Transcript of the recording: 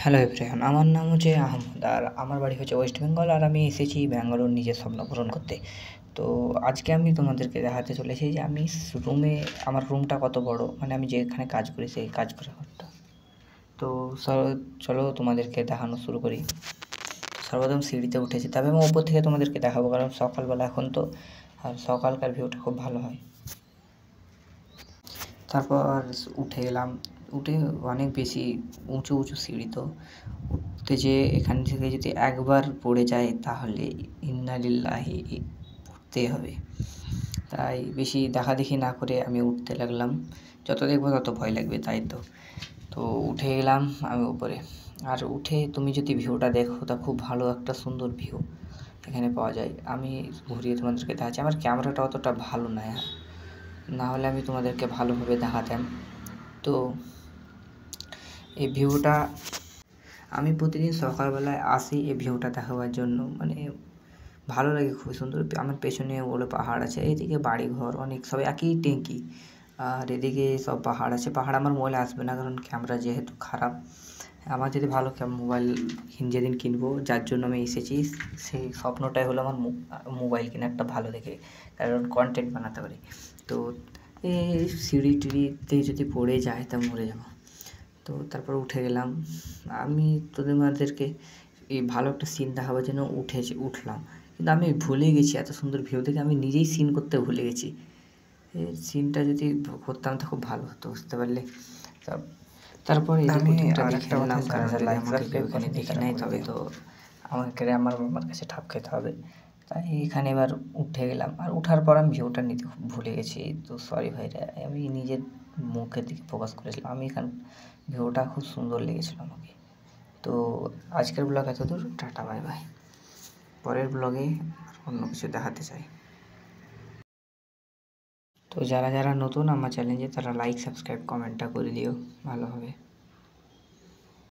Hello everyone, আমার নাম হচ্ছে আহমদ আর আমার বাড়ি হচ্ছে ওয়েস্ট বেঙ্গল আর আমি এসেছি ব্যাঙ্গালোর নিজের স্বপ্ন পূরণ করতে। তো আজকে আমি তোমাদেরকে দেখাতে চলেছি যে আমি আমার রুমটা কত বড়, মানে আমি যেখানে কাজ করি সেই কাজ করার ঘরটা। তো চলো তোমাদেরকে দেখানো শুরু করি। সর্বপ্রথম সিঁড়িতে উঠেছি, তবে আমি ওপর থেকে তোমাদেরকে দেখাবো কারণ সকালবেলা এখন তো, আর সকালকার ভিউটা খুব ভালো হয়। তারপর উঠে গেলাম, উঠে অনেক বেশি উঁচু উঁচু সিঁড়ি, তো উঠতে যেয়ে এখান থেকে যদি একবার পড়ে যায় তাহলে ইন্না লিল্লাহি পড়তেই হবে। তাই বেশি দেখাদেখি না করে আমি উঠতে লাগলাম, যত দেখবো তত ভয় লাগবে, তাই তো উঠে গেলাম আমি উপরে। আর উঠে তুমি যদি ভিউটা দেখো তা খুব ভালো একটা সুন্দর ভিউ এখানে পাওয়া যায়। আমি ঘুরিয়ে তোমাদেরকে দেখাচ্ছি, আমার ক্যামেরাটা অতটা ভালো নয়, না হলে আমি তোমাদেরকে ভালোভাবে দেখাতাম। তো এই ভিউটা আমি প্রতিদিন সকালবেলায় আসি এই ভিউটা দেখাবার জন্য, মানে ভালো লাগে, খুব সুন্দর। আমার পেছনে ওগুলো পাহাড় আছে, এইদিকে বাড়িঘর অনেক, সব একই ট্যাঙ্কি, আর এদিকে সব পাহাড় আছে। পাহাড় আমার মোবাইলে আসবে না কারণ ক্যামেরা যেহেতু খারাপ। আমার যদি ভালো মোবাইল যেদিন কিনবো, যার জন্য আমি এসেছি, সেই স্বপ্নটাই হলো আমার মোবাইল কিনে একটা ভালো দেখে, কারণ কন্টেন্ট বানাতে পারি। তো এই সিঁড়ি টিড়িতে যদি পড়ে যায় তা মরে যাবো। তো তারপর উঠে গেলাম আমি, তোমাদেরকে এই ভালো একটা সিন দেখাবার জন্য উঠলাম, কিন্তু আমি ভুলে গেছি এত সুন্দর ভিউ দেখে আমি নিজেই সিন করতে ভুলে গেছি। এই সিনটা যদি করতাম তো খুব ভালো হতো, বুঝতে পারলে। তারপর আমি আরেকটা কথা, কারণ লাইক সাবস্ক্রাইব এখানে দেখে নেয় তবে তো আমার মামার কাছে ঠাপ খেতে হবে। তাই এখানে এবার উঠে গেলাম, আর উঠার পর আমি ভিউটা নিতে খুব ভুলে গেছি, তো সরি ভাইরা, আমি নিজের মুখের দিকে ফোকাস করেছিলাম। আমি ভিউটা খুব সুন্দর লেগেছিল আমাকে। তো আজকের ব্লগ এতদূর, টাটা বাই বাই। পরের ব্লগে অন্য কিছু দেখাতে চাই। তো যারা যারা নতুন আমার চ্যানেলে তারা লাইক সাবস্ক্রাইব কমেন্টটা করে দিও, ভালো হবে।